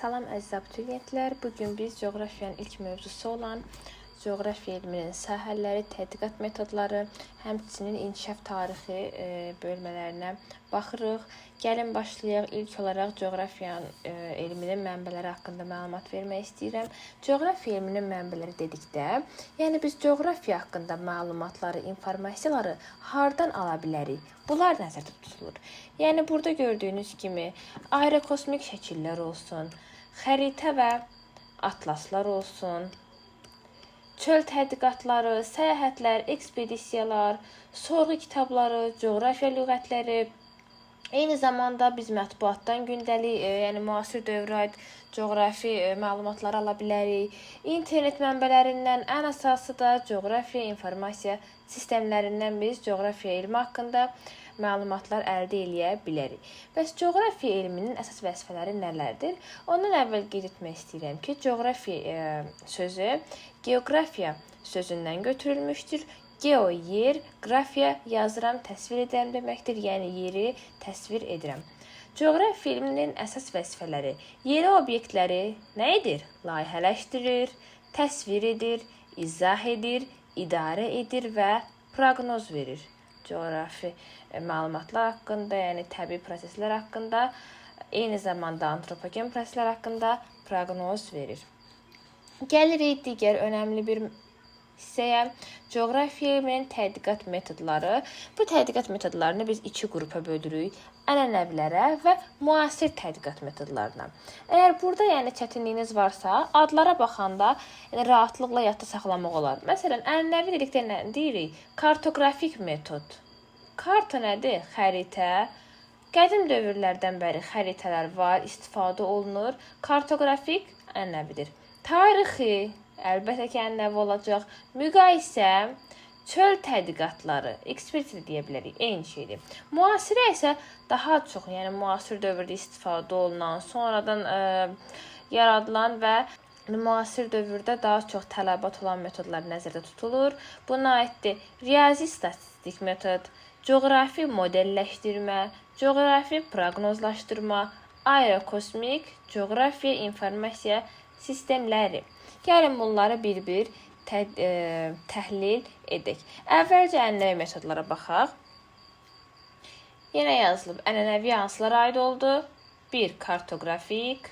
Salam əziz abituriyentlər. Bugün biz coğrafiyanın ilk mövzusu olan coğrafiya elminin sahələri, tədqiqat metodları, həmçinin inkişaf tarixi bölmələrinə baxırıq. Gəlin başlayaq. İlk olaraq coğrafiyanın elminin mənbələri haqqında məlumat vermək istəyirəm. Coğrafiya elminin mənbələri dedikdə, yəni biz coğrafiya haqqında məlumatları, informasiyaları hardan ala bilərik? Bunlar nəzərdə tutulur. Yəni burada gördüyünüz kimi aerokosmik şəkillər olsun, xəritə və atlaslar olsun, çöl tədqiqatları, səyahətlər, ekspedisiyalar, sorğu kitabları, coğrafiya lüğətləri, eyni zamanda biz mətbuatdan gündəlik, yəni müasir dövrə aid coğrafi məlumatları ala bilərik. İnternet mənbələrindən ən əsası da coğrafiya informasiya sistemlərindən biz coğrafiya elmi haqqında məlumatlar əldə edə bilərik. Bəs coğrafiya elminin əsas vəzifələri nələrdir? Ondan əvvəl qeyd etmək istəyirəm ki, coğrafiya sözü geografiya sözündən götürülmüşdür. Geo yer, qrafiya yazıram, təsvir edirəm deməkdir, yəni yeri təsvir edirəm. Coğrafiya elminin əsas vəzifələri yeri obyektləri nə edir? Layihələşdirir, təsvir edir, izah edir, idarə edir və proqnoz verir. Coğrafi məlumatlar haqqında, yəni təbii proseslər haqqında, eyni zamanda antropogen proseslər haqqında proqnoz verir. Gəlirik digər önəmli bir hissəyə, coğrafiya elminin tədqiqat metodları. Bu tədqiqat metodlarını biz iki qrupa bölürük. Ənənəvilərə və müasir tədqiqat metodlarına. Əgər burada çətinliyiniz varsa, adlara baxanda rahatlıqla yadda saxlamaq olar. Məsələn, ənənəvi dedikdə nə deyirik? Kartoqrafik metod. Karta nədir? Xəritə. Qədim dövrlərdən bəri xəritələr var, istifadə olunur. Kartoqrafik ənənəvidir. Tarixi, əlbəttə ki, ənənəvi olacaq. Müqayisə, çöl tədqiqatları, ekspedisiya deyə bilərik, eyni şeydir. Müasirə isə daha çox, yəni müasir dövrdə istifadə olunan, sonradan yaradılan və müasir dövrdə daha çox tələbat olan metodlar nəzərdə tutulur. Buna aiddir riyazi statistik metod, coğrafi modelləşdirmə, coğrafi proqnozlaşdırma, aerokosmik, coğrafiya informasiya sistemləri. Gəlin bunları bir-bir təhlil edək. Əvvəlcə ənənəvi metodlara baxaq. Yenə yazılıb. Ənənəvi hansılara aid oldu? 1. Kartoqrafik,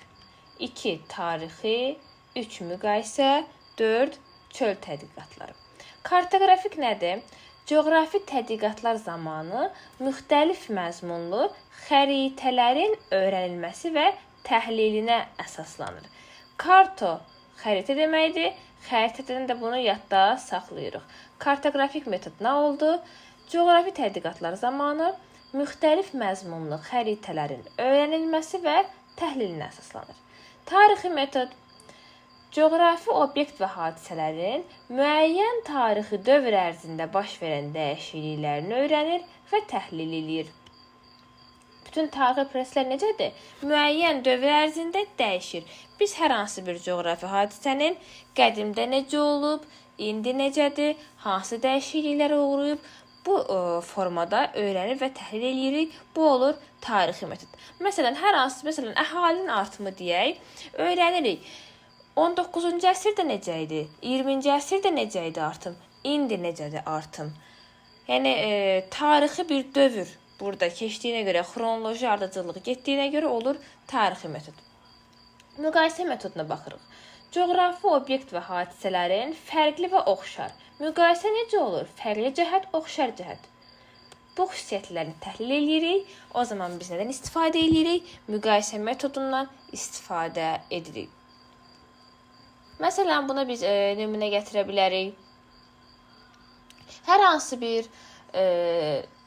2. Tarixi, 3. Müqayisə, 4. Çöl tədqiqatları. Kartoqrafik nədir? Coğrafi tədqiqatlar zamanı müxtəlif məzmunlu xəritələrin öyrənilməsi və təhlilinə əsaslanır. Karto xəritə deməkdir. Xəritədən də bunu yadda saxlayırıq. Kartoqrafik metod nə oldu? Coğrafi tədqiqatlar zamanı müxtəlif məzmunlu xəritələrin öyrənilməsi və təhlilinə əsaslanır. Tarixi metod coğrafi obyekt və hadisələrin müəyyən tarixi dövr ərzində baş verən dəyişikliklərini öyrənir və təhlil edir. Bütün tarixi proseslər necədir? Müəyyən dövr ərzində dəyişir. Biz hər hansı bir coğrafi hadisənin qədimdə necə olub, indi necədir, hansı dəyişikliklərə uğrayıb, bu formada öyrənir və təhlil edirik. Bu olur tarixi metod. Məsələn, əhalinin artımı deyək, öyrənirik. 19-cu əsrdə necə idi? 20-ci əsrdə necə idi artım? İndi necədir artım? Yəni, tarixi bir dövr burada keçdiyinə görə, xronoloji ardıcıllıq getdiyinə görə olur tarixi metod. Müqayisə metoduna baxırıq. Coğrafi obyekt və hadisələrin fərqli və oxşar. Müqayisə necə olur? Fərqli cəhət, oxşar cəhət. Bu xüsusiyyətlərini təhlil edirik. O zaman biz nədən istifadə edirik? Müqayisə metodundan istifadə edirik. Məsələn, buna biz nümunə gətirə bilərik. Hər hansı bir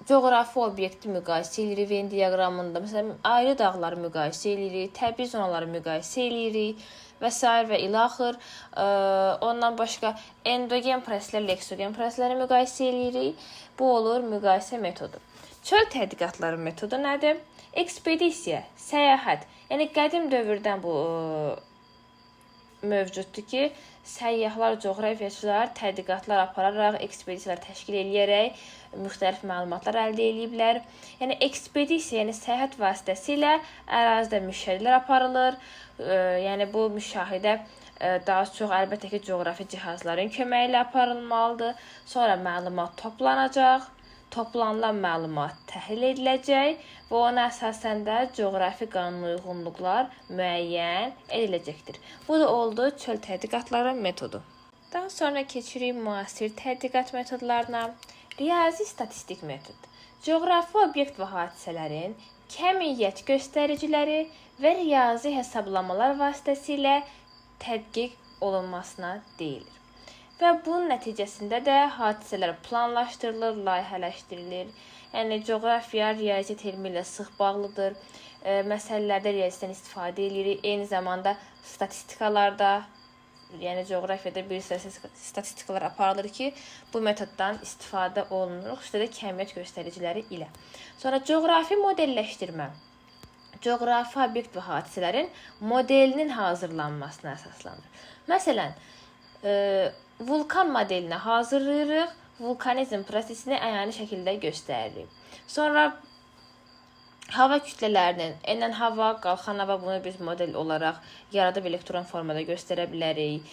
coğrafi obyekti müqayisə edirik Venn diaqramında. Məsələn, ayrı dağları müqayisə edirik, təbii zonaları müqayisə edirik və s. və ilaxır. Ondan başqa endogen proseslər, eksogen prosesləri müqayisə edirik. Bu olur müqayisə metodu. Çöl tədqiqatları metodu nədir? Ekspedisiya, səyahət. Yəni qədim dövrdən bu mövcuddur ki, səyyahlar, coğrafiyaçılar tədqiqatlar apararaq, ekspedisiyalar təşkil edərək müxtəlif məlumatlar əldə ediblər. Yəni ekspedisiya, yəni səyahət vasitəsilə ərazidə müşahidələr aparılır. Yəni bu müşahidə daha çox əlbəttə ki, coğrafi cihazların köməyi ilə aparılmalıdır. Sonra məlumat toplanacaq. Toplanılan məlumat təhlil ediləcək və ona əsasən də coğrafi qanunauyğunluqlar müəyyən ediləcəkdir. Bu da oldu çöl tədqiqatları metodu. Daha sonra keçirik müasir tədqiqat metodlarına. Riyazi statistik metod. Coğrafi obyekt və hadisələrin kəmiyyət göstəriciləri və riyazi hesablamalar vasitəsilə tədqiq olunmasına deyilir. Və bunun nəticəsində də hadisələr planlaşdırılır, layihələşdirilir. Yəni, coğrafiya riyaziyyat elmi ilə sıx bağlıdır. Məsələlərdə riyaziyyatdan istifadə edilir. Eyni zamanda statistikalarda, yəni coğrafiyada bir statistikalar aparılır ki, bu metoddan istifadə olunur, xüsusilə də kəmiyyət göstəriciləri ilə. Sonra coğrafi modelləşdirmə. Coğrafi obyekt və hadisələrin modelinin hazırlanmasına əsaslanır. Məsələn, vulkan modelini hazırlayırıq, vulkanizm prosesini əyani şəkildə göstəririk. Sonra hava kütlələrinin, enən hava, qalxan hava, bunu biz model olaraq yaradıb elektron formada göstərə bilərik.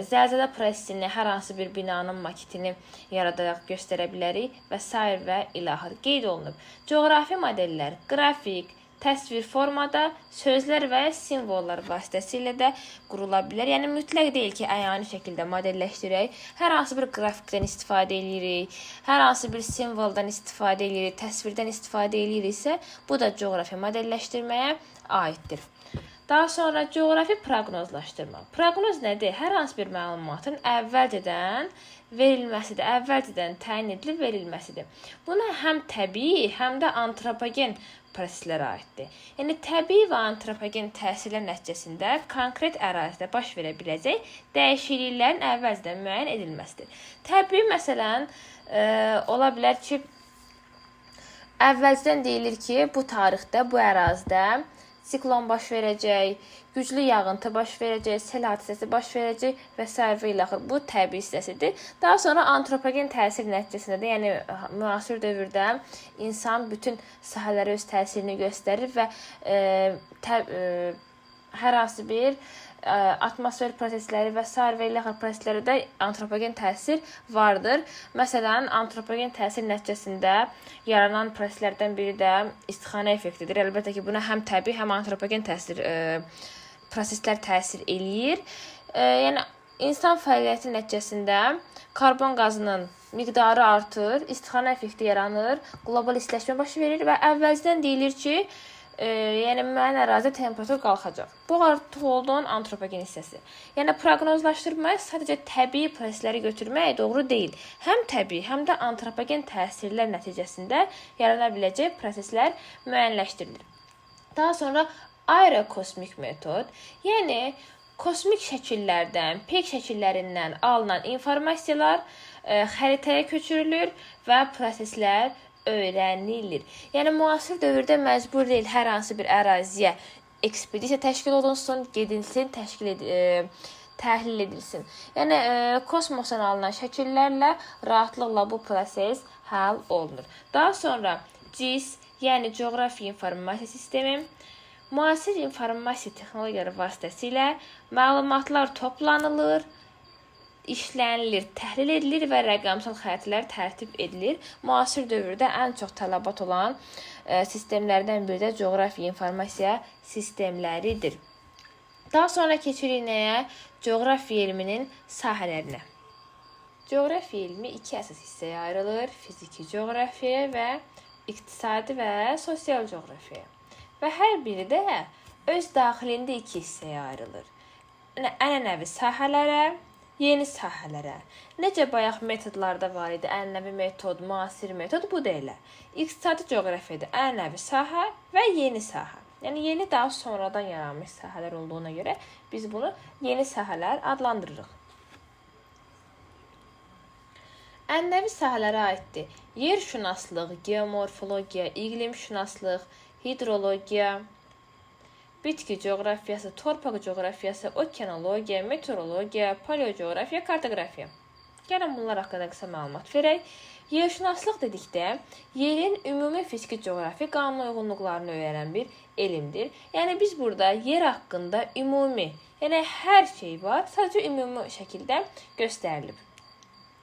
Zəlzələ prosesini, hər hansı bir binanın maketini yaradaraq göstərə bilərik və s. və ilaxır qeyd olunub. Coğrafi modellər qrafik, təsvir formada sözlər və simvollar vasitəsilə də qurula bilər. Yəni, mütləq deyil ki, əyani şəkildə modelləşdirək. Hər hansı bir qrafikdən istifadə edirik, hər hansı bir simvoldan istifadə edirik, təsvirdən istifadə ediriksə, bu da coğrafi modelləşdirməyə aiddir. Daha sonra coğrafi proqnozlaşdırma. Proqnoz nədir? Hər hansı bir məlumatın əvvəlcədən verilməsidir, əvvəlcədən təyin edilib verilməsidir. Buna həm təbii, həm də antropogen proseslərə aiddir. Yəni, təbii və antropogen təsirlər nəticəsində konkret ərazidə baş verə biləcək dəyişikliklərin əvvəlcədən müəyyən edilməsidir. Təbii, məsələn, ola bilər ki, əvvəlcədən deyilir ki, bu tarixdə, bu ərazidə siklon baş verəcək, güclü yağıntı baş verəcək, sel hadisəsi baş verəcək və s. və ilaxır. Bu təbii hissəsidir. Daha sonra antropogen təsir nəticəsində də, yəni müasir dövrdə insan bütün sahələrə öz təsirini göstərir və hər hansı bir atmosfer prosesləri və s. və ilaxır prosesləri də antropogen təsir vardır. Məsələn, antropogen təsir nəticəsində yaranan proseslərdən biri də istixana effektidir. Əlbəttə ki, buna həm təbii, həm antropogen proseslər təsir eləyir. Yəni, insan fəaliyyəti nəticəsində karbon qazının miqdarı artır, istixana effekti yaranır, qlobal istiləşmə baş verir və əvvəlcədən deyilir ki, yəni müəyyən ərazidə temperatur qalxacaq. Bu artıq olduğun antropogen hissəsi. Yəni proqnozlaşdırmaq sadəcə təbii prosesləri götürmək doğru deyil. Həm təbii, həm də antropogen təsirlər nəticəsində yarana biləcək proseslər müəyyənləşdirilir. Daha sonra aerokosmik metod, yəni kosmik şəkillərdən, peyk şəkillərindən alınan informasiyalar xəritəyə köçürülür və proseslər öyrənilir. Yəni, müasir dövrdə məcbur deyil hər hansı bir əraziyə ekspedisiya təşkil olunsun, gedilsin, təhlil edilsin. Yəni, kosmosdan alınan şəkillərlə rahatlıqla bu proses həll olunur. Daha sonra CIS, yəni coğrafi informasiya sistemi, müasir informasiya texnologiyaları vasitəsilə məlumatlar toplanılır, işlənilir, təhlil edilir və rəqəmsal xəritələr tərtib edilir. Müasir dövrdə ən çox tələbat olan sistemlərdən biri də coğrafi informasiya sistemləridir. Daha sonra keçirik nəyə? Coğrafiya elminin sahələrinə. Coğrafiya elmi iki əsas hissəyə ayrılır. Fiziki coğrafiya və iqtisadi və sosial coğrafiya. Və hər biri də öz daxilində iki hissəyə ayrılır. Ənənəvi sahələrə, yeni sahələrə. Necə bayaq metodlarda var idi, ənənəvi metod, müasir metod, bu da elə. İqtisadi coğrafiyada ənənəvi sahə və yeni sahə. Yəni, yeni daha sonradan yaranmış sahələr olduğuna görə biz bunu yeni sahələr adlandırırıq. Ənənəvi sahələrə aiddir. Yerşünaslıq, geomorfologiya, iqlim şünaslıq, hidrologiya. bitki coğrafiyası, torpaq coğrafiyası, okeanologiya, meteorologiya, paleocoğrafiya, kartografiya. Gəlin bunlar haqqında qısa məlumat verək. Yerşünaslıq dedikdə, yerin ümumi fiziki coğrafi qanun uyğunluqlarını öyrənən bir elmdir. Yəni biz burada yer haqqında ümumi, yəni hər şey var, sadəcə ümumi şəkildə göstərilib.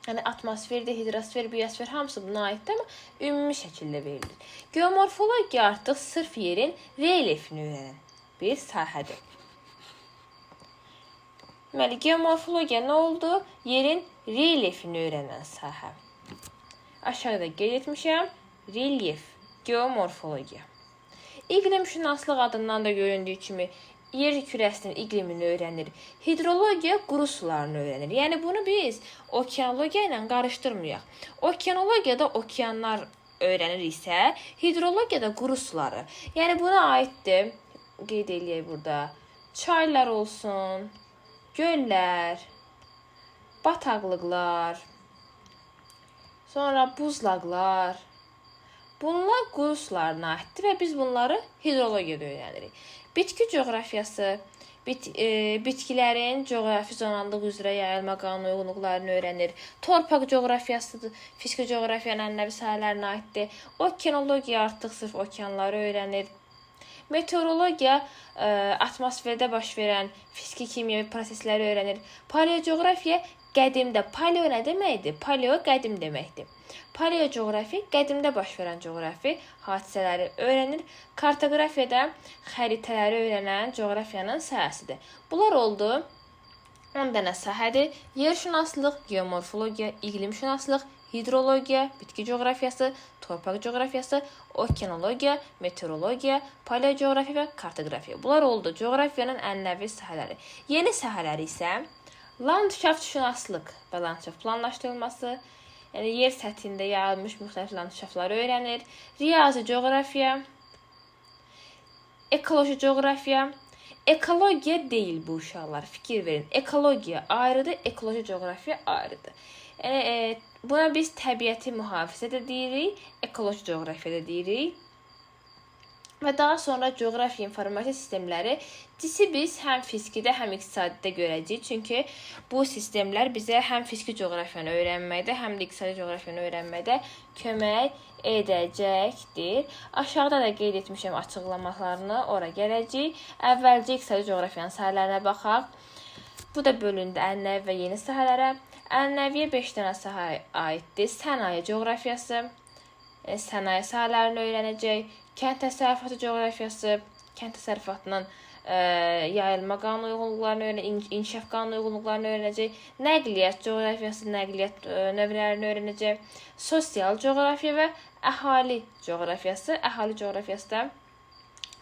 Yəni atmosferdə, hidrosfer, biosfer hamısı buna aiddir, amma ümumi şəkildə verilir. Geomorfologiya artıq sırf yerin relyefini öyrənən bir sahədir. Deməli, geomorfologiya nə oldu? Yerin relyefini öyrənən sahə. Aşağıda qeyd etmişəm, relyef, geomorfologiya. İqlimşünaslıq adından da göründüyü kimi yer kürəsinin iqlimini öyrənir. Hidrologiya quru sularını öyrənir. Yəni bunu biz okeanologiya ilə qarışdırmayaq. Okeanologiyada okeanlar öyrənir isə, hidrologiyada quru suları. Yəni buna aiddir, qeyd eləyək burada, çaylar olsun, göllər, bataqlıqlar, sonra buzlaqlar. Bunlar quru sularına aiddir və biz bunları hidrologiyada öyrənirik. Bitki coğrafiyası, bitkilərin coğrafi zonallığı üzrə yayılma qanun uyğunluqlarını öyrənir. Torpaq coğrafiyası, fiziki coğrafiyanın ənənəvi sahələrinə aiddir. Okeanologiya artıq sırf okeanları öyrənir. Meteorologiya atmosferdə baş verən fiziki kimyəvi prosesləri öyrənir. Paleocoğrafiya qədimdə, paleo nə deməkdir? Paleo qədim deməkdir. Paleocoğrafi qədimdə baş verən coğrafi hadisələri öyrənir. Kartoqrafiyada xəritələri öyrənən coğrafiyanın sahəsidir. Bunlar oldu 10 dənə sahədir. Yerşünaslıq, geomorfologiya, iqlimşünaslıq, hidrologiya, bitki coğrafiyası, torpaq coğrafiyası, okeanologiya, meteorologiya, paleocoğrafiya və kartoqrafiya. Bunlar oldu coğrafiyanın ənənəvi sahələri. Yeni sahələri isə landşaftşünaslıq və landşaft planlaşdırılması, yəni yer səthində yayılmış müxtəlif landşaftları öyrənir. Riyazi coğrafiya, ekoloji coğrafiya. Ekologiya deyil bu uşaqlar, fikir verin. Ekologiya ayrıdır, ekoloji coğrafiya ayrıdır. Yəni buna biz təbiəti mühafizə də deyirik, ekoloji coğrafiya da deyirik. Və daha sonra coğrafiya informasiya sistemləri biz həm fizikdə, həm iqtisadidə görəcəyik. Çünki bu sistemlər bizə həm fiziki coğrafiyanı öyrənməkdə, həm də iqtisadi coğrafiyanı öyrənməkdə kömək edəcəkdir. Aşağıda da qeyd etmişəm açıqlamalarını, ora gələcəyik. Əvvəlcə iqtisadi coğrafiyanın sahələrinə baxaq. Bu da bölündü ənənəvi və yeni sahələrə. Ənənəviyə 5 dənə sahə aiddir. Sənaye coğrafiyası, sənaye sahələrini öyrənəcək. Kənd təsərrüfatı coğrafiyası, kənd təsərrüfatının yayılma qanun uyğunluqlarını öyrənəcək, inkişaf qanun uyğunluqlarını öyrənəcək. Nəqliyyat coğrafiyası, nəqliyyat növlərini öyrənəcək. Sosial coğrafiya və əhali coğrafiyası. Əhali coğrafiyası da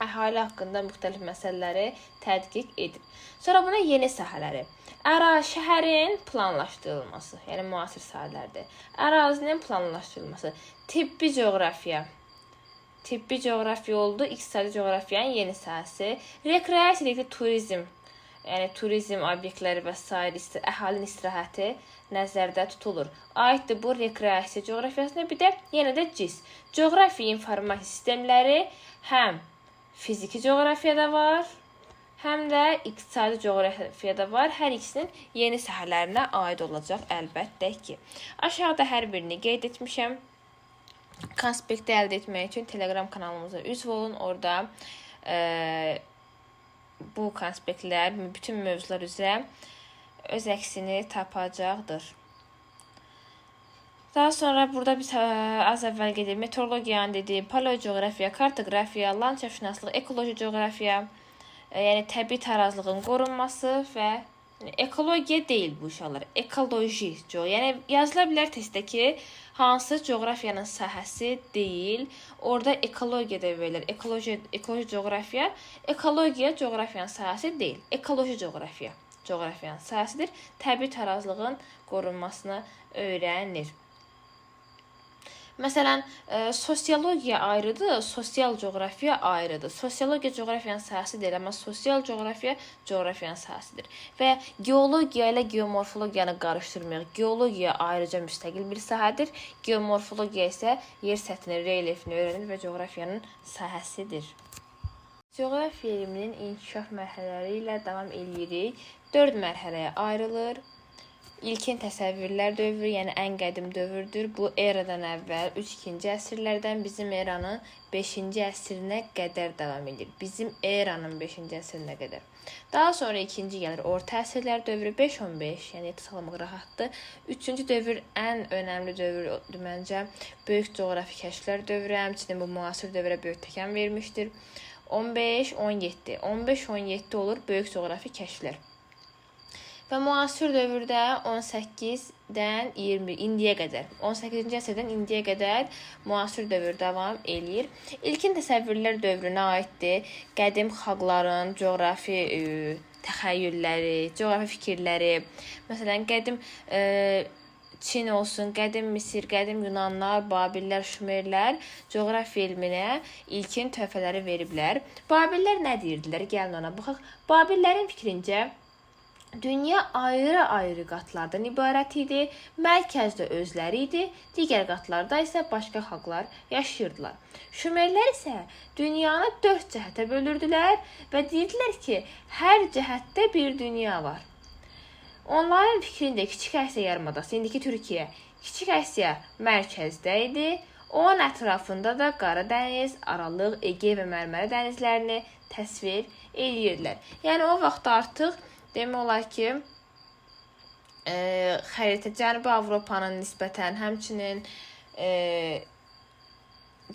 əhali haqqında müxtəlif məsələləri tədqiq edir. Sonra buna yeni sahələri. Şəhərin planlaşdırılması, yəni müasir sahələrdir. Ərazinin planlaşdırılması. Tibbi coğrafiya. Tibbi coğrafiya oldu, iqtisadi coğrafiyanın yeni sahəsi. Rekreasiya, turizm, yəni turizm obyektləri və s. əhalinin istirahəti nəzərdə tutulur. Aiddir bu rekreasiya coğrafiyasına, bir də yenə də CIS. Coğrafiya informasiya sistemləri həm fiziki coğrafiyada var, həm də iqtisadi coğrafiyada var. Hər ikisinin yeni sahələrinə aid olacaq əlbəttə ki. Aşağıda hər birini qeyd etmişəm. Konspekti əldə etmək üçün Telegram kanalımıza üzv olun. Orada bu konspektlər, bütün mövzular üzrə öz əksini tapacaqdır. Daha sonra burada biz az əvvəl qeyd etdik. Meteorologiyanı dedik, paleocoğrafiya, kartoqrafiya, landşaftşünaslıq, ekoloji coğrafiya, yəni təbii tarazlığın qorunması və ekologiya deyil bu uşaqlar. Ekoloji, yəni yazıla bilər testdə ki, hansı coğrafiyanın sahəsi deyil. Orada ekologiya da verilir. Ekoloji coğrafiya, ekologiya coğrafiyanın sahəsi deyil. Ekoloji coğrafiya coğrafiyanın sahəsidir. Təbii tarazlığın qorunmasını öyrənir. Məsələn, sosiologiya ayrıdır, sosial coğrafiya ayrıdır. Sosiologiya coğrafiyanın sahəsi deyil, amma sosial coğrafiya coğrafiyanın sahəsidir. Və geologiya ilə geomorfologiyanı qarışdırmayaq. Geologiya ayrıca müstəqil bir sahədir. Geomorfologiya isə yer səthinin relyefini öyrənir və coğrafiyanın sahəsidir. Coğrafiya elminin inkişaf mərhələləri ilə davam edirik. 4 mərhələyə ayrılır. İlkin təsəvvürlər dövrü, yəni ən qədim dövrdür. Bu eradan əvvəl 3-2-ci əsrlərdən bizim eranın 5-ci əsrinə qədər davam edir. Bizim eranın 5-ci əsrinə qədər. Daha sonra ikinci gəlir orta əsrlər dövrü 5-15, yəni yadda salmaq rahatdır. Üçüncü dövr ən önəmli dövrdür məncə. Böyük coğrafi kəşflər dövrü, həmçinin bu müasir dövrə böyük təkan vermişdir. 15-17. 15-17 olur böyük coğrafi kəşflər. Və müasir dövrdə 18-dən 20 indiyə qədər, 18-ci əsrdən indiyə qədər müasir dövr davam eləyir. İlkin təsəvvürlər dövrünə aiddir. Qədim xalqların coğrafi təxəyyülləri, coğrafi fikirləri, məsələn, qədim Çin olsun, qədim Misir, qədim Yunanlar, Babillər, Şumerlər coğrafiya elminə ilkin töhfələri veriblər. Babillər nə deyirdilər? Gəlin ona baxaq. Babillərin fikrincə dünya ayrı-ayrı qatlardan ibarət idi. Mərkəzdə özləri idi, digər qatlarda isə başqa xalqlar yaşayırdılar. Şumerlər isə dünyanı 4 cəhətə bölürdülər və deyirdilər ki, hər cəhətdə bir dünya var. Onların fikrində Kiçik Asiya yarımadası, indiki Türkiyə, Kiçik Asiya mərkəzdə idi. Onun ətrafında da Qara dəniz, Aralıq, Egey və Mərmərə dənizlərini təsvir edirdilər. Yəni o vaxt artıq demək olar ki, xəritə Cənubi Avropanın nisbətən, həmçinin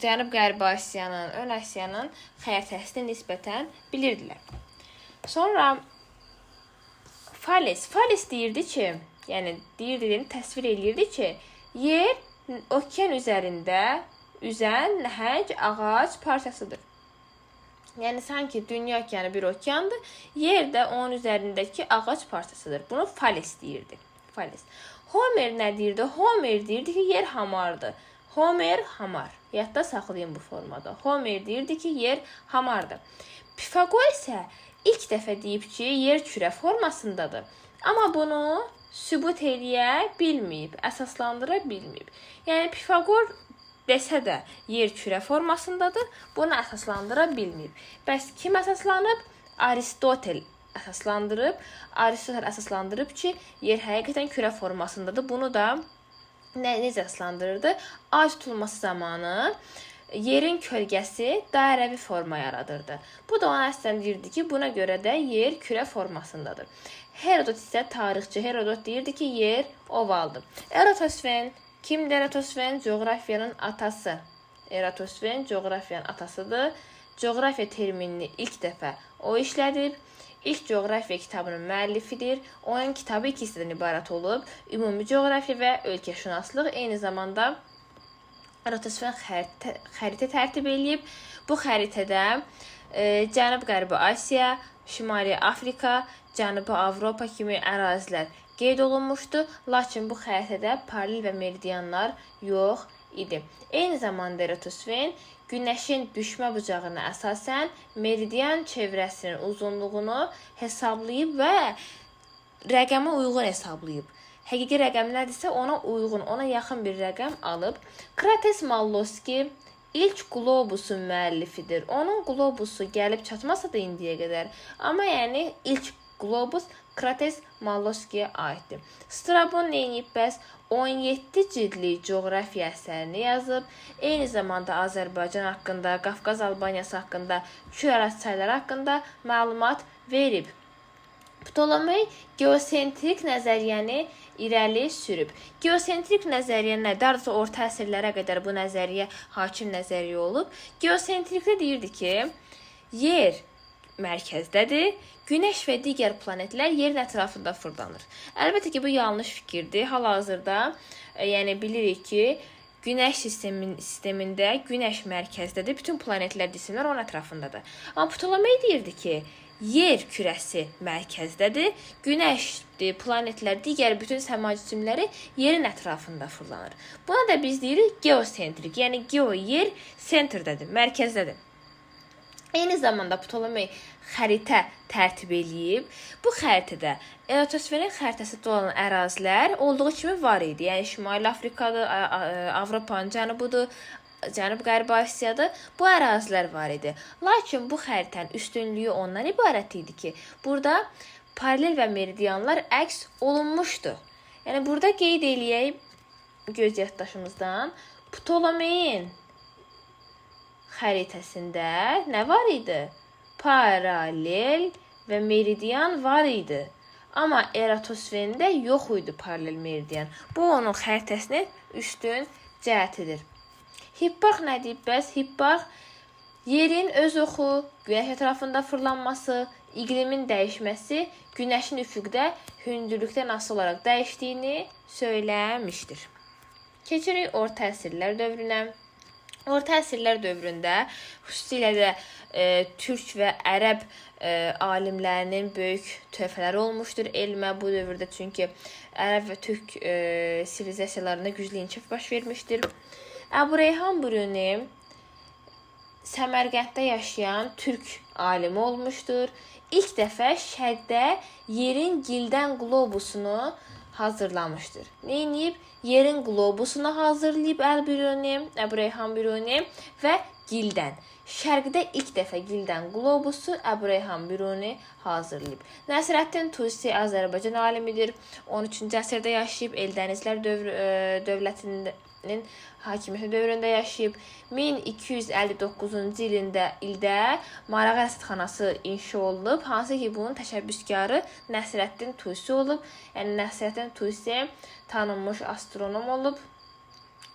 Cənub-Qərbi Asiyanın, Ön Asiyanın xəritəsini nisbətən bilirdilər. Sonra Fales deyirdi ki, yəni təsvir edirdi ki, yer okean üzərində üzən nəhəng ağac parçasıdır. Yəni sanki dünya okeanı bir okeandır, yer də onun üzərindəki ağac parçasıdır. Bunu Fales deyirdi. Fales. Homer nə deyirdi? Homer deyirdi ki, yer hamardır. Homer hamar. Yadda saxlayın bu formada. Homer deyirdi ki, yer hamardır. Pifaqor isə İlk dəfə deyib ki, yer kürə formasındadır. Amma bunu sübut eləyə bilməyib, əsaslandıra bilməyib. Yəni, Pifaqor desə də yer kürə formasındadır, bunu əsaslandıra bilməyib. Bəs kim əsaslanıb? Aristotel əsaslandırıb. Aristotel əsaslandırıb ki, yer həqiqətən kürə formasındadır. Bunu da necə əsaslandırırdı? Ay tutulması zamanı yerin kölgəsi dairəvi forma yaradırdı. Bu da ona əslən deyirdi ki, buna görə də yer kürə formasındadır. Herodot isə tarixçi Herodot deyirdi ki, yer ovaldır. Eratosfen kimdir? Eratosfen coğrafiyanın atası. Eratosfen coğrafiyanın atasıdır. Coğrafiya terminini ilk dəfə o işlədib. İlk coğrafiya kitabının müəllifidir. Onun kitabı 2 hissədən ibarət olub. Ümumi coğrafiya və ölkəşünaslıq, eyni zamanda Eratosfen xəritə tərtib eləyib. Bu xəritədə Cənub-Qərbi Asiya, Şimali Afrika, Cənubi Avropa kimi ərazilər qeyd olunmuşdu. Lakin bu xəritədə paralel və meridianlar yox idi. Eyni zamanda Eratosfen Günəşin düşmə bucağına əsasən meridian çevrəsinin uzunluğunu hesablayıb və rəqəmə uyğun hesablayıb. Həqiqi rəqəm nədirsə ona uyğun, ona yaxın bir rəqəm alıb. Krates Malloski ilk qlobusun müəllifidir. Onun qlobusu gəlib çatmasa da indiyə qədər. Amma yəni ilk qlobus Krates Malloskiyə aiddir. Strabon neyinib bəs? 17 cildli coğrafiya əsərini yazıb. Eyni zamanda Azərbaycan haqqında, Qafqaz Albaniyası haqqında, Kürəraz çayları haqqında məlumat verib. Ptolomey geosentrik nəzəriyyəni irəli sürüb. Geosentrik nəzəriyyə nədir? Arası orta əsrlərə qədər bu nəzəriyyə hakim nəzəriyyə olub. Geosentrikdə deyirdi ki, yer mərkəzdədir, Günəş və digər planetlər yerin ətrafında fırlanır. Əlbəttə ki, bu yanlış fikirdir. Hal-hazırda yəni bilirik ki, Günəş sistemində Günəş mərkəzdədir, bütün planetlər, cisimlər onun ətrafındadır. Amma Ptolomey deyirdi ki, yer kürəsi mərkəzdədir, Günəşdir, planetlər, digər bütün səma cisimləri yerin ətrafında fırlanır. Buna da biz deyirik geosentrik, yəni geo yer centerdədir, mərkəzdədir. Eyni zamanda Ptolomey xəritə tərtib eləyib. Bu xəritədə Eratosferin xəritəsində olan ərazilər olduğu kimi var idi. Yəni Şimali Afrikadır, Avropanın cənubudur, Cənub-Qərbi Asiyada bu ərazilər var idi. Lakin bu xəritənin üstünlüyü ondan ibarət idi ki, burada paralel və meridianlar əks olunmuşdu. Yəni burada qeyd eləyək göz yaddaşımızdan Ptolemeyin xəritəsində nə var idi? Paralel və meridian var idi. Amma Eratosferində yox idi paralel meridian. Bu onun xəritəsinin üstün cəhətidir. Hipparx nə deyib bəs? Hipparx yerin öz oxu, günəş ətrafında fırlanması, iqlimin dəyişməsi, günəşin üfüqdə hündürlükdən asılı olaraq dəyişdiyini söyləmişdir. Keçirik orta əsrlər dövrünə. Orta əsrlər dövründə xüsusilə də türk və ərəb alimlərinin böyük töhfələri olmuşdur elmə bu dövrdə, çünki ərəb və türk sivilizasiyalarında güclü inkişaf baş vermişdir. Əbu Reyhan Biruni Səmərqənddə yaşayan türk alimi olmuşdur. İlk dəfə şərqdə yerin gildən qlobusunu hazırlamışdır. Neyiniyib? Yerin qlobusunu hazırlayıb Əbu Reyhan Biruni və gildən. Şərqdə ilk dəfə gildən qlobusu Əbu Reyhan Biruni hazırlayıb. Nəsrəddin Tusi Azərbaycan alimidir. 13-cü əsrdə yaşayıb, Eldənizlər dövlətinin hakimiyyəti dövründə yaşayıb. 1259-cu ildə Marağa rəsədxanası inşa olunub, hansı ki bunun təşəbbüskarı Nəsrəddin Tusi olub. Yəni Nəsrəddin Tusi tanınmış astronom olub.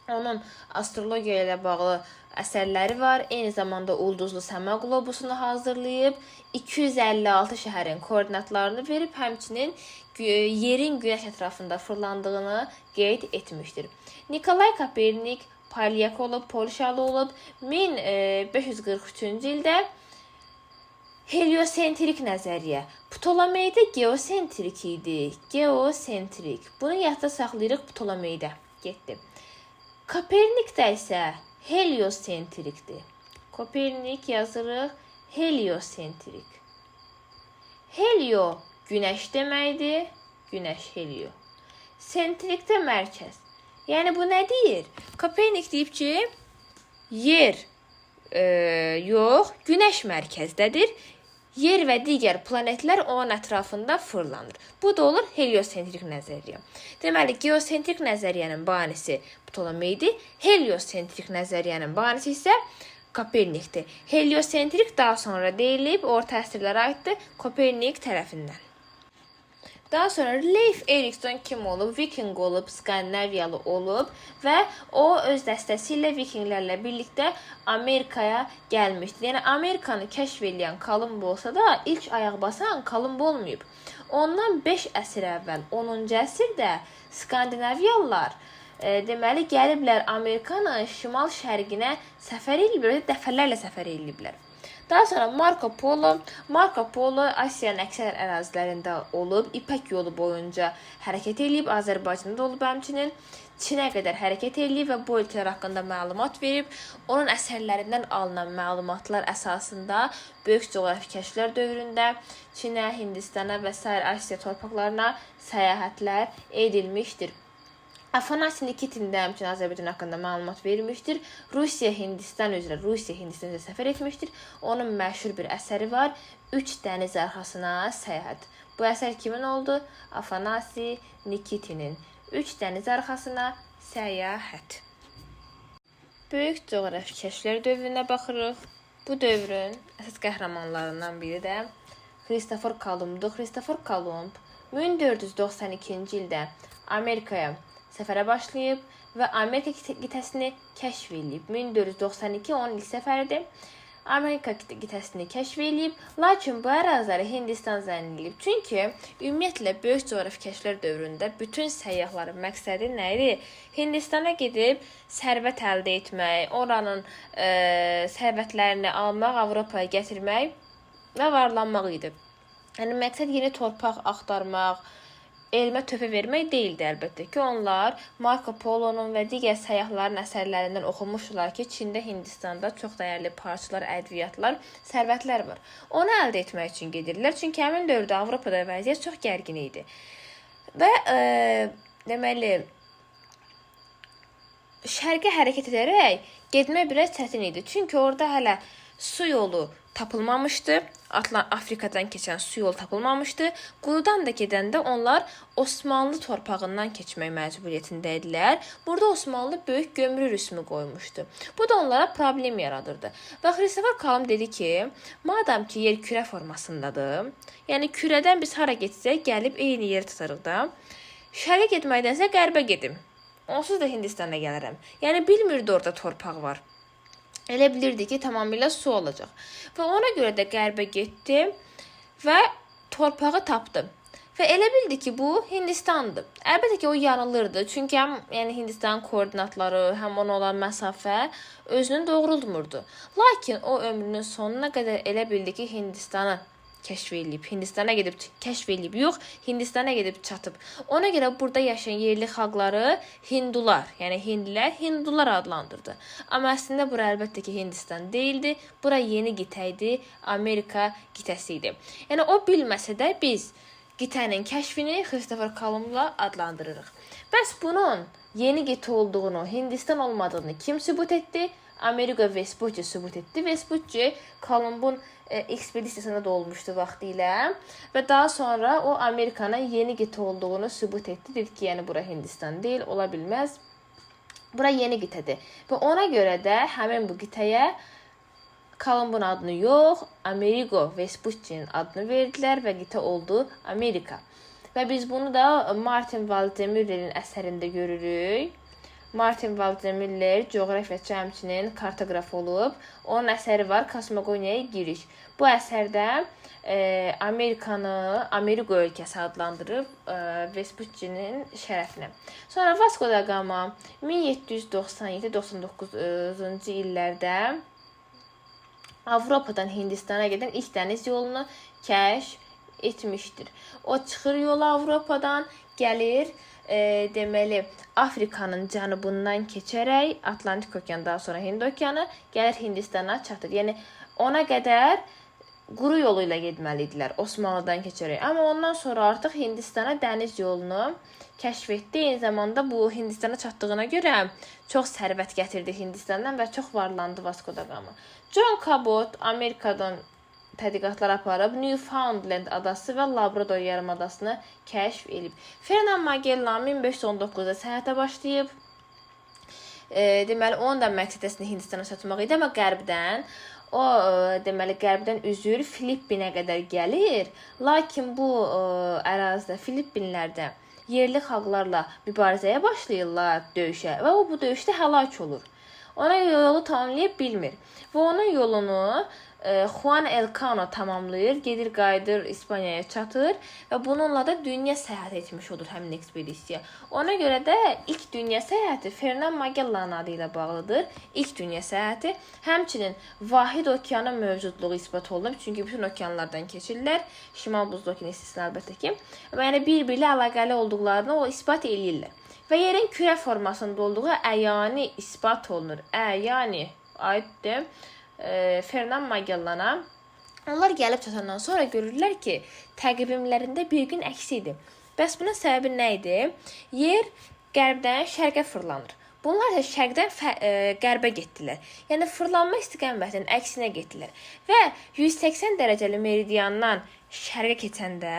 Onun astrologiya ilə bağlı əsərləri var. Eyni zamanda ulduzlu səma qlobusunu hazırlayıb, 256 şəhərin koordinatlarını verib, həmçinin yerin günəş ətrafında fırlandığını qeyd etmişdir. Nikolay Kopernik polyak olub, Polşalı olub. 1543-cü ildə heliosentrik nəzəriyyə. Ptolemeydə geosentrik idi. Geosentrik. Bunu yadda saxlayırıq, Ptolemeydə getdi. Kopernikdə isə heliosentrikdir. Kopernik yazırıq, heliosentrik. Helio günəş deməkdir. Günəş helio. Sentrikdə mərkəz. Yəni bu nə deyir? Kopernik deyib ki, yer yox, günəş mərkəzdədir. Yer və digər planetlər onun ətrafında fırlanır. Bu da olur heliosentrik nəzəriyyə. Deməli, geosentrik nəzəriyyənin banisi Ptolemeydir. Heliosentrik nəzəriyyənin banisi isə Kopernikdir. Heliosentrik daha sonra deyilib, orta əsrlərə aiddir Kopernik tərəfindən. Daha sonra Leif Erikson kim olub? Viking olub, Skandinaviyalı olub və o öz dəstəsi ilə Vikinglərlə birlikdə Amerikaya gəlmişdir. Yəni Amerikanı kəşf edən Kolumb olsa da ilk ayaq basan Kolumb olmayıb. Ondan 5 əsr əvvəl 10-cu əsrdə Skandinaviyalılar deməli gəliblər Amerikanın şimal-şərqinə səfər ediblər, dəfələrlə səfər ediblər. Daha sonra Marco Polo Asiyanın əksər ərazilərində olub, İpək yolu boyunca hərəkət edib, Azərbaycanda olub, həmçinin Çinə qədər hərəkət edib və bu ölkələr haqqında məlumat verib. Onun əsərlərindən alınan məlumatlar əsasında böyük coğrafi kəşflər dövründə Çinə, Hindistana və sair Asiya torpaqlarına səyahətlər edilmişdir. Afanasi Nikitin də həmçinin Azərbaycan haqqında məlumat vermişdir. Rusiya Hindistan üzrə səfər etmişdir. Onun məşhur bir əsəri var. 3 dəniz arxasına səyahət. Bu əsər kimin oldu? Afanasi Nikitinin. 3 dəniz arxasına səyahət. Böyük coğrafi kəşflər dövrünə baxırıq. Bu dövrün əsas qəhrəmanlarından biri də Kristofor Kolumbdur. Kristofor Kolumb 1492-ci ildə Amerikaya səfərə başlayıb və Amerika qitəsini kəşf edib. 1492 onun ilk səfəridir. Amerika qitəsini kəşf edib, lakin bu əraziləri Hindistan zənn edib. Çünki ümumiyyətlə böyük coğrafi kəşflər dövründə bütün səyyahların məqsədi nə idi? Hindistana gedib sərvət əldə etmək, oranın sərvətlərini almaq, Avropaya gətirmək və varlanmaq idi. Yəni məqsəd yeni torpaq axtarmaq, elmə töhfə vermək deyildi əlbəttə ki, onlar Marco Polo'nun və digər səyyahların əsərlərindən oxumuşdular ki, Çində, Hindistanda çox dəyərli parçalar, ədviyyatlar, sərvətlər var. Onu əldə etmək üçün gedirlər, çünki həmin dövrdə Avropada vəziyyət çox gərgin idi. Və deməli, şərqə hərəkət edərək getmək biraz çətin idi. Çünki orada hələ su yolu tapılmamışdı. Afrikadan keçən su yolu tapılmamışdı. Qurudan da gedəndə onlar Osmanlı torpağından keçmək məcburiyyətində idilər. Burada Osmanlı böyük gömrü rüsmü qoymuşdu. Bu da onlara problem yaradırdı. Və Xristofor Kolumb dedi ki, madam ki yer kürə formasındadır, yəni kürədən biz hara getsək gəlib eyni yeri tutarıq da, şərqə getməkdənsə qərbə gedim. Onsuz da Hindistana gələrəm. Yəni bilmirdi orada torpaq var. Elə bilirdi ki, tamamilə su olacaq. Və ona görə də qərbə getdim və torpağı tapdım. Və elə bildi ki, bu Hindistandır. Əlbəttə ki, o yanılırdı. Çünki həm Hindistanın koordinatları, həm ona olan məsafə özünü doğrultmurdu. Lakin o ömrünün sonuna qədər elə bildi ki, Hindistanı kəşf edib, Hindistana gedib kəşf edib, yox, Hindistana gedib çatıb. Ona görə burada yaşayan yerli xalqları Hindular, yəni hindlilər Hindular adlandırdı. Amma əslində bura əlbəttə ki Hindistan deyildi. Bura yeni qitə idi, Amerika qitəsi idi. Yəni o bilməsə də biz qitənin kəşfini Xristofor Kolumbla adlandırırıq. Bəs bunun yeni qitə olduğunu, Hindistan olmadığını kim sübut etdi? Amerigo Vespucci sübut etdi. Vespucci Kolumbun ekspedisiyasında da olmuşdu vaxtilə və daha sonra o Amerikanın yeni qitə olduğunu sübut etdi. Dedi ki, yəni bura Hindistan deyil, ola bilməz. Bura yeni qitədir. Və ona görə də həmin bu qitəyə Kolumbun adını yox, Amerigo Vespucci'nin adını verdilər və qitə oldu Amerika. Və biz bunu da Martin Valdemir'in əsərində görürük. Martin Valdemirler coğrafiyaçı, həmçinin kartoqraf olub. Onun əsəri var, Kosmogoniyaya giriş. Bu əsərdə Amerikanı Amerigo ölkəsi adlandırıb Vespucci'nin şərəfinə. Sonra Vasco da Gama 1797-99-cu illərdə Avropadan Hindistana gedən ilk dəniz yolunu kəşf etmişdir. O çıxır yola Avropadan, gəlir deməli Afrikanın cənubundan keçərək Atlantik okeanı, daha sonra Hind okeanı, gəlir Hindistana çatır. Yəni ona qədər quru yolu ilə getməli idilər, Osmanlıdan keçərək. Amma ondan sonra artıq Hindistana dəniz yolunu kəşf etdi. Eyni zamanda bu Hindistana çatdığına görə çox sərvət gətirdi Hindistandan və çox varlandı Vasco da Gama. John Cabot Amerikadan tədqiqatlar aparıb Newfoundland adası və Labrador yarımadasını kəşf edib. Fernand Magellan 1519-da səyahətə başlayıb. Deməli, onun da məqsədəsini Hindistana çatmaq idi, amma qərbdən deməli qərbdən üzür Filippinə qədər gəlir. Lakin bu ərazidə Filippinlərdə yerli xalqlarla mübarizəyə başlayırlar, döyüşə və o bu döyüşdə həlak olur. Ona yolu tamamlaya bilmir və onun yolunu Juan Elcano tamamlayır, gedir, qayıdır, İspaniyaya çatır və bununla da dünya səyahət etmiş olur həmin ekspedisiya. Ona görə də ilk dünya səyahəti Fernand Magellan adı ilə bağlıdır. İlk dünya səyahəti, həmçinin vahid okeanın mövcudluğu isbat olunub, çünki bütün okeanlardan keçirlər. Şimal Buzlu okeanı istisna əlbəttə ki. Yəni bir-birilə əlaqəli olduqlarını o isbat eləyirlər. Və yerin kürə formasında olduğu əyani isbat olunur. Əyani aiddir Fernand Magellana. Onlar gəlib çatandan sonra görürlər ki, təqvimlərində bir gün əksi idi. Bəs bunun səbəbi nə idi? Yer qərbdən şərqə fırlanır. Bunlar da şərqdən qərbə getdilər. Yəni fırlanma istiqamətinin əksinə getdilər. Və 180 dərəcəli meridiandan şərqə keçəndə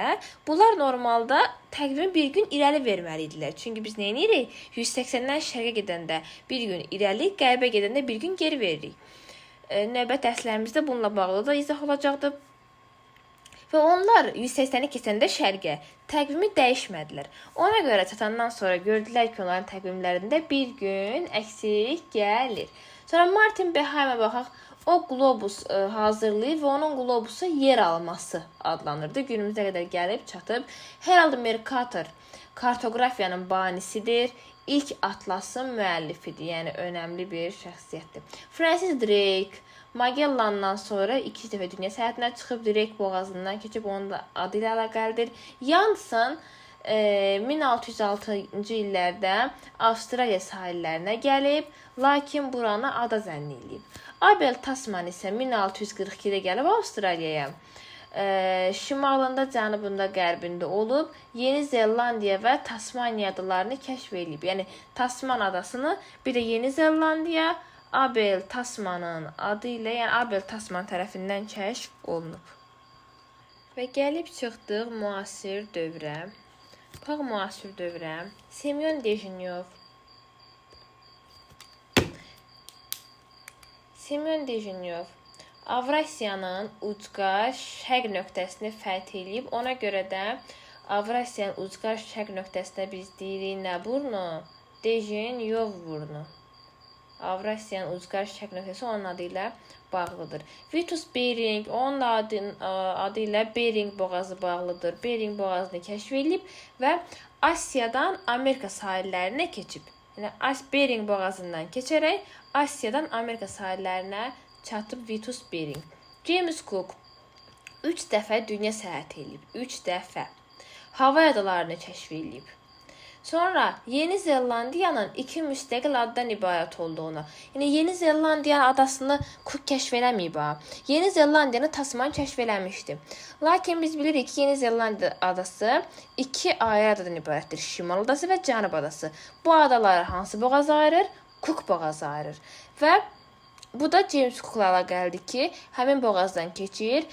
bunlar normalda təqvim bir gün irəli verməli idilər. Çünki biz nə edirik? 180-dən şərqə gedəndə bir gün irəli, qərbə gedəndə bir gün geri veririk. Növbət dərslərimizdə bununla bağlı da izah olacaqdır. Və onlar 180-i keçəndə şərqə təqvimi dəyişmədilər. Ona görə çatandan sonra gördülər ki, onların təqvimlərində bir gün əksik gəlir. Sonra Martin Behaimə baxaq, o qlobus hazırlayıb və onun qlobusa yer alması adlanırdı. Günümüzə qədər gəlib çatıb. Harold Mercator kartoqrafiyanın banisidir. İlk atlasın müəllifidir, yəni önəmli bir şəxsiyyətdir. Francis Drake Magellandan sonra 2 dəfə dünya səyahətinə çıxıb, Drake boğazından keçib, onun da adı ilə əlaqəlidir. Janssen 1606-cı illərdə Avstraliya sahillərinə gəlib, lakin buranı ada zənn edib. Abel Tasman isə 1642-də gəlib Avstraliyaya. şimalında, cənubunda, qərbində olub. Yeni Zelandiya və Tasmaniya adalarını kəşf edib. Yəni Tasman adasını, bir də Yeni Zelandiya Abel Tasmanın adı ilə, yəni Abel Tasman tərəfindən kəşf olunub. Və gəlib çıxdıq müasir dövrə. Bax, müasir dövrə. Semyon Dejenyov. Semyon Dejenyov Avrasiyanın ucqar şərq nöqtəsini fəth edib. Ona görə də Avrasiyanın ucqar şərq nöqtəsinə biz deyirik nə burnu? Dejenyov burnu. Avrasiyanın ucqar şərq nöqtəsi onun adı ilə bağlıdır. Vitus Bering onun adı ilə Bering boğazı bağlıdır. Bering boğazını kəşf edib və Asiyadan Amerika sahillərinə keçib. Yəni Bering boğazından keçərək Asiyadan Amerika sahillərinə çatıb Vitus Bering. James Cook 3 dəfə dünya səyahət edib. 3 dəfə. Havay adalarını kəşf edib. Sonra Yeni Zelandiyanın 2 müstəqil adadan ibarət olduğunu. Yəni Yeni Zelandiyanın adasını Cook kəşf eləməyib. Yeni Zelandiyanı Tasman kəşf eləmişdi. Lakin biz bilirik ki, Yeni Zelandiya adası 2 ayrı adadan ibarətdir. Şimal adası və Cənub adası. Bu adaları hansı boğaz ayırır? Cook boğazı ayırır. Və bu da James Cook'la əlaqəlidir ki, həmin boğazdan keçir,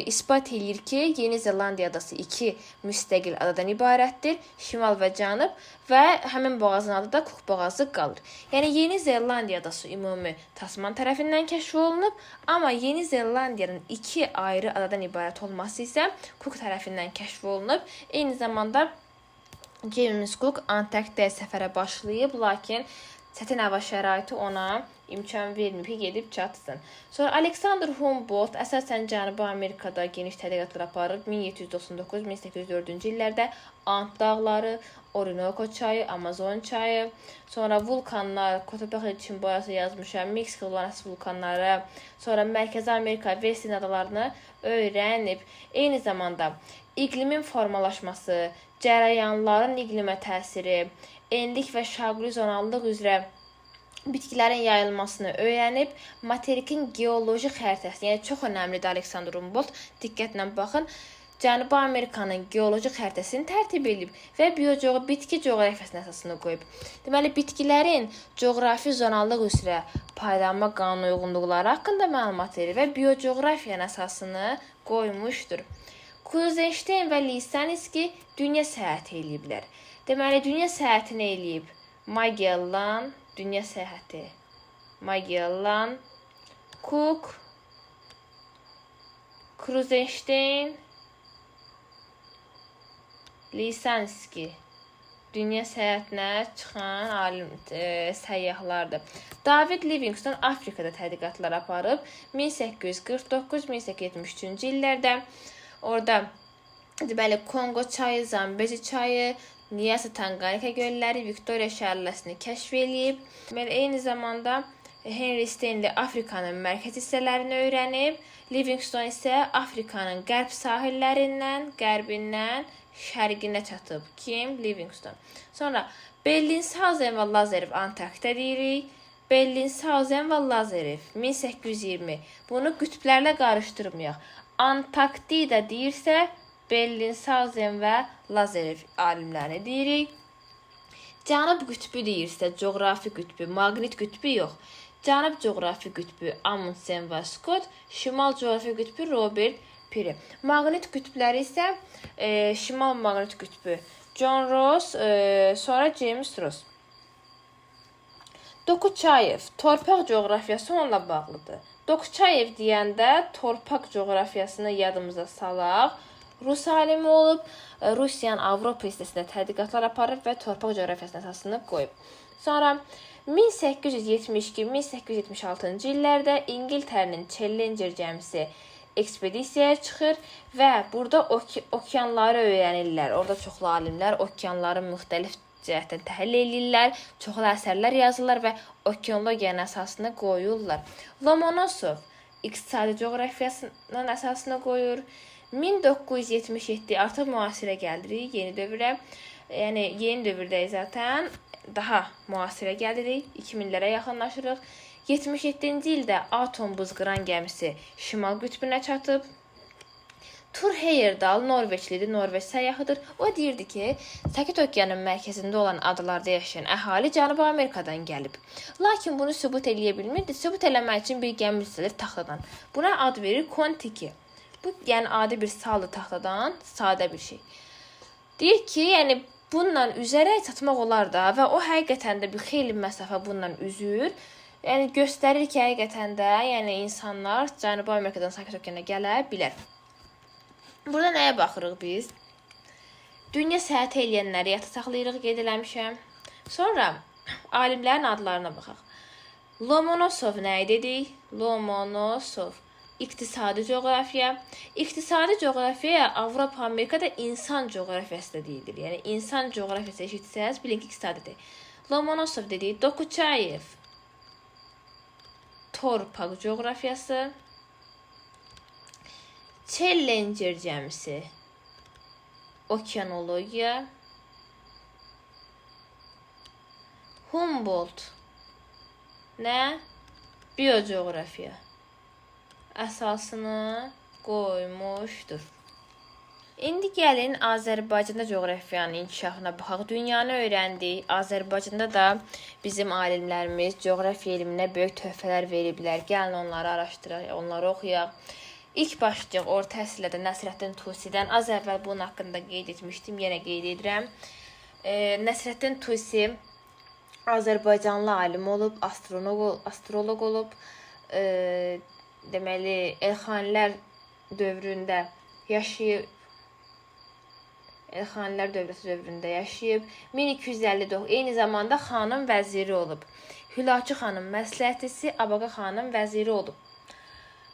isbat edir ki, Yeni Zelandiya adası 2 müstəqil adadan ibarətdir, şimal və cənub və həmin boğazın adı da Cook boğazı qalır. Yəni Yeni Zelandiya adası ümumi Tasman tərəfindən kəşf olunub, amma Yeni Zelandiyanın 2 ayrı adadan ibarət olması isə Cook tərəfindən kəşf olunub. Eyni zamanda James Cook Antarktidaya səfərə başlayıb, lakin çətin hava şəraiti ona imkan vermir ki, gedib çatsın. Sonra Alexander Humboldt əsasən Cənubi Amerikada geniş tədqiqatlar aparıb. 1799-1804-cü illərdə Ant dağları, Orinoco çayı, Amazon çayı, sonra vulkanlar, Cotopaxi Çin boyası yazmışam, Meksika Ulanası vulkanları, sonra Mərkəzi Amerika, Westin adalarını öyrənib. Eyni zamanda iqlimin formalaşması, cərəyanların iqlimə təsiri, enlik və şaquli zonallıq üzrə bitkilərin yayılmasını öyrənib, materikin geoloji xəritəsi, yəni çox önəmlidir Alexander Humboldt, diqqətlə baxın, Cənubi Amerikanın geoloji xəritəsini tərtib edib və bitki coğrafiyasının əsasını qoyub. Deməli, bitkilərin coğrafi zonallıq üzrə paylanma qanuna uyğunluqları haqqında məlumat verir və biocoğrafiyanın əsasını qoymuşdur. Kruzenstein və Lisanski dünya səyahəti eləyiblər. Deməli, dünya səyahətini eləyib Magellan, dünya səyahəti, Magellan, Cook, Kruzenstein, Lisanski dünya səyahətinə çıxan alim səyyahlardır. David Livingstone Afrikada tədqiqatlar aparıb 1849-1873-cü illərdə. Orada deməli Kongo çayı, Zambezi çayı, Nyasa Tanganyika gölləri, Victoria şəlaləsini kəşf edib. Deməli, eyni zamanda Henry Stanley Afrikanın mərkəz hissələrini öyrənib. Livingstone isə Afrikanın qərb sahillərindən, qərbindən şərqinə çatıb. Kim? Livingstone. Sonra Bellingshausen və Lazarev Antarktida deyirik. Bellingshausen və Lazarev 1820. Bunu qütblərlə qarışdırmayaq. Antarktida deyirsə Bellingshausen və Lazarev alimlərini deyirik. Cənub qütbü deyirsə coğrafi qütbü, maqnit qütbü yox. Cənub coğrafi qütbü Amundsen və Scott, şimal coğrafi qütbü Robert Peary. Maqnit qütbləri isə şimal maqnit qütbü John Ross, sonra James Ross. Dokuçayev, torpaq coğrafiyası onunla bağlıdır. Dokuçayev deyəndə torpaq coğrafiyasını yadımıza salaq. Rus alimi olub, Rusiyanın Avropa hissəsində tədqiqatlar aparıb və torpaq coğrafiyasının əsasını qoyub. Sonra 1872-1876-cı illərdə İngiltərənin Challenger gəmisi ekspedisiyaya çıxır və burada okeanları öyrənirlər. Orada çoxlu alimlər okeanları müxtəlif cəhətdən təhlil edirlər, çoxlu əsərlər yazırlar və okeanologiyanın əsasını qoyurlar. Lomonosov iqtisadi coğrafiyasının əsasını qoyur. 1977 artıq müasirə gəlirik, yeni dövrə. Yəni yeni dövrdəyik zaten. Daha müasirə gəlirik, 2000-lərə yaxınlaşırıq. 77-ci ildə atom buz qıran gəmisi şimal qütbünə çatıb. Tur Heyerdahl Norveçlidir, Norveç səyyahıdır. O deyirdi ki, Sakit Okeanın mərkəzində olan adalarda yaşayan əhali Cənubi Amerikadan gəlib. Lakin bunu sübut eləyə bilmirdi. Sübut eləmək üçün bir gəmi düzəldir taxtadan. Buna ad verir Kon-Tiki. Bu, yəni adi bir saldı taxtadan, sadə bir şey. Deyir ki, yəni bununla üzərək çatmaq olar da və o həqiqətən də bir xeyli məsafə bununla üzür. Yəni göstərir ki, həqiqətən də, yəni insanlar Cənubi Amerikadan Sakit Okeana gələ bilər. Burada nəyə baxırıq biz? Dünya səyahət eləyənləri yadda saxlayırıq, qeyd eləmişəm. Sonra alimlərin adlarına baxaq. Lomonosov nə dedik? Lomonosov. İqtisadi coğrafiya. İqtisadi coğrafiya Avropa, Amerikada insan coğrafiyası da deyilir. Yəni insan coğrafiyası eşitsəz, bilin ki, iqtisadidir. Lomonosov dedik. Dokuçayev. Torpaq coğrafiyası. Challenger gəmisi. Okeanologiya. Humboldt. Nə? Biocoğrafiya. Əsasını qoymuşdur. İndi gəlin Azərbaycanda coğrafiyanın inkişafına baxaq. Dünyanı öyrəndik. Azərbaycanda da bizim alimlərimiz coğrafiya elminə böyük töhfələr veriblər. Gəlin onları araşdıraq, onları oxuyaq. İlk başlayaq orta əsrlərdə Nəsrəddin Tusidən. Az əvvəl bunun haqqında qeyd etmişdim, yenə qeyd edirəm. Nəsrəddin Tusi Azərbaycanlı alim olub, astroloq olub. Deməli, Elxanilər dövründə yaşayıb. Elxanilər dövründə yaşayıb. 1259, eyni zamanda xanım vəziri olub. Hülakü xanım məsləhətçisi, Abaqa xanım vəziri olub.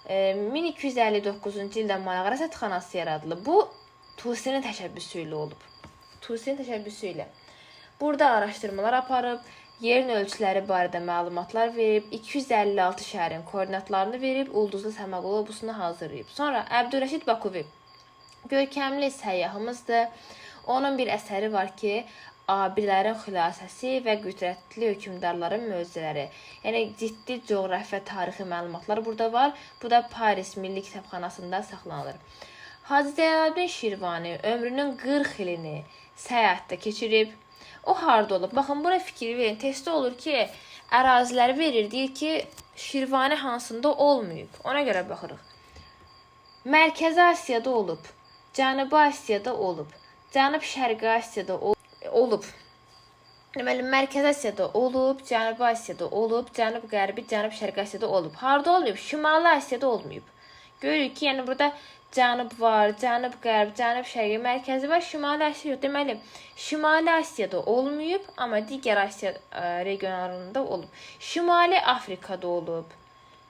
1259-cu ildə Malaqa rəsədxanası yaradılıb. Bu, Tusinin təşəbbüsü ilə olub. Tusinin təşəbbüsü ilə. Burada araşdırmalar aparıb, yerin ölçüləri barədə məlumatlar verib, 256 şəhərin koordinatlarını verib, ulduzlu səma qlobusunu hazırlayıb. Sonra Əbdürrəşid Bakuvi, görkəmli səyyahımızdır. Onun bir əsəri var ki, Abilərin xülasəsi və qüdrətli hökümdarların möcüzələri. Yəni, ciddi coğrafiya, tarixi məlumatlar burada var. Bu da Paris Milli Kitabxanasında saxlanılır. Hacı Zeynalabdin Şirvani ömrünün 40 ilini səyahətdə keçirib. O harda olub? Baxın, bura fikir verin. Testdə olur ki, əraziləri verir. Deyir ki, Şirvani hansında olmayıb. Ona görə baxırıq. Mərkəzi Asiyada olub. Cənubi Asiyada olub. Cənub-Şərqi Asiyada olub. Deməli, Mərkəzi Asiyada olub, Cənubi Asiyada olub, Cənub-Qərbi, Cənub-Şərqi Asiyada olub. Harda olmayıb? Şimali Asiyada olmayıb. Görürük ki, yəni burada Cənub var, Cənub-Qərb, Cənub-Şərqi, Mərkəzi var, Şimali Asiya yox. Deməli, Şimali Asiyada olmayıb, amma digər Asiya regionlarında olub. Şimali Afrikada olub.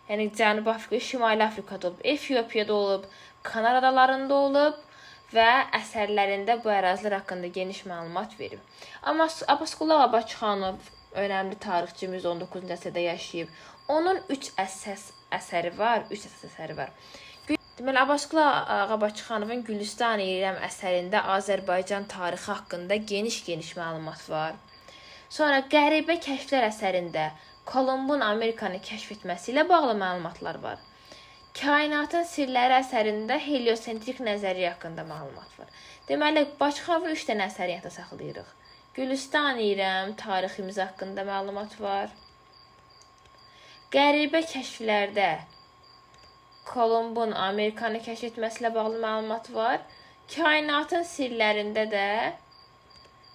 Yəni, Cənubi Afrika, Şimali Afrikada olub. Efiopiyada olub, Kanar adalarında olub və əsərlərində bu ərazilər haqqında geniş məlumat verib. Amma Abbasqulu Bakıxanov, önəmli tarixçimiz 19-cu əsrdə yaşayıb. Onun 3 əsəri var. Deməli, Abbasqulu Bakıxanovun Gülüstan-ı İrəm əsərində Azərbaycan tarixi haqqında geniş məlumat var. Sonra Qəribə kəşflər əsərində Kolumbun Amerikanı kəşf etməsi ilə bağlı məlumatlar var. Kainatın sirləri əsərində heliosentrik nəzəriyyə haqqında məlumat var. Deməli, Bakıxanovun 3 dənə əsəri yadda saxlayırıq. Gülüstan-ı İrəm tariximiz haqqında məlumat var. Qəribə kəşflərdə Kolumbun Amerikanı kəşf etməsi ilə bağlı məlumat var. Kainatın sirlərində də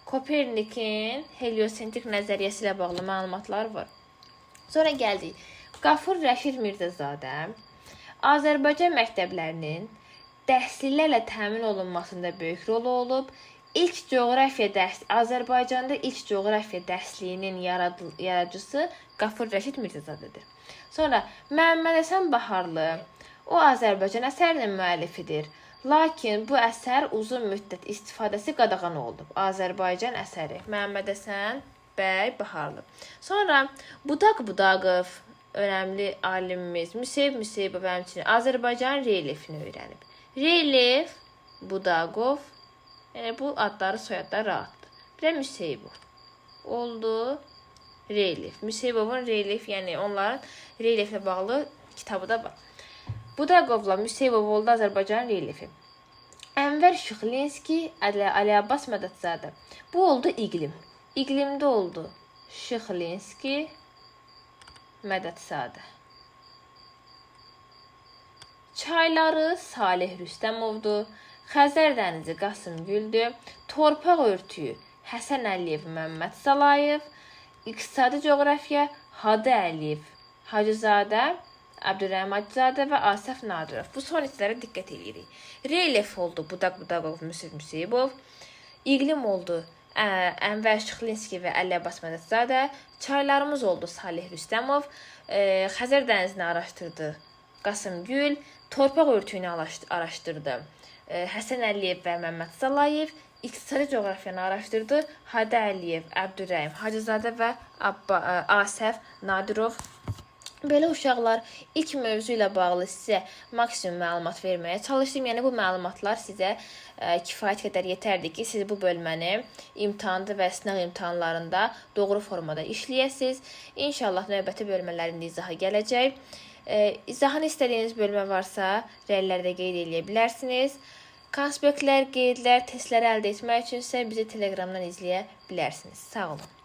Kopernikin heliosentrik nəzəriyyəsi ilə bağlı məlumatlar var. Sonra gəldik. Qafur Rəşid Mirzəzadə Azərbaycan məktəblərinin dərsliklərlə təmin olunmasında böyük rolu olub. Azərbaycanda ilk coğrafiya dərsliyinin yaradıcısı Qafur Rəşid Mirzəzadədir. Sonra Məhəmməd Həsən Baharlı, o Azərbaycan əsərinin müəllifidir. Lakin bu əsər uzun müddət istifadəsi qadağan olunub. Azərbaycan əsəri Məhəmməd Həsən bəy Baharlı. Sonra Budaq Budaqov, önəmli alimimiz Müseyibov həmçinin Azərbaycan relyefini öyrənib. Relyef, Budaqov, yəni bu adları, soyadları rahatdır. Bir də Müseyibov. Oldu relyef. Müseyibovun relyef, yəni onların relyeflə bağlı kitabı da var. Budaqovla Müseyibov oldu Azərbaycan relyefi. Ənvər Şıxlinski, Ali Abbas Mədədzadə. Bu oldu iqlim. İqlimdə oldu Şıxlinski, Mədədzadə. Çayları Salih Rüstəmovdur. Xəzər dənizi Qasımgüldür. Torpaq örtüyü Həsən Əliyev, Məmməd Salayev. İqtisadi coğrafiya Hadı Əliyev, Hacızadə, Əbdürrəhim Hacızadə və Asəf Nadirov. Bu son islərə diqqət edirik. Relyef oldu Budaqov, Müsif Müseyibov. İqlim oldu Ənvər Şıxlinski və Əli Abbas Mədədzadə. Çaylarımız oldu Salih Rüstəmov. Xəzər dənizini araşdırdı Qasımgül. Torpaq örtüyünü araşdırdı Həsən Əliyev və Məmməd Salayev. İqtisadi coğrafiyanı araşdırdı Hadı Əliyev, Əbdürrəhim Hacızadə və Asəf Nadirov. Belə uşaqlar, ilk mövzu ilə bağlı sizə maksimum məlumat verməyə çalışdım. Yəni bu məlumatlar sizə kifayət qədər yetərdir ki, siz bu bölməni imtahanda və sınaq imtahanlarında doğru formada işləyəsiniz. İnşallah növbəti bölmələrin izahı gələcək. İzahını istədiyiniz bölmə varsa, rəylərdə qeyd edə bilərsiniz. Konspektlər, qeydlər, testləri əldə etmək üçünsə bizi Telegramdan izləyə bilərsiniz. Sağ olun.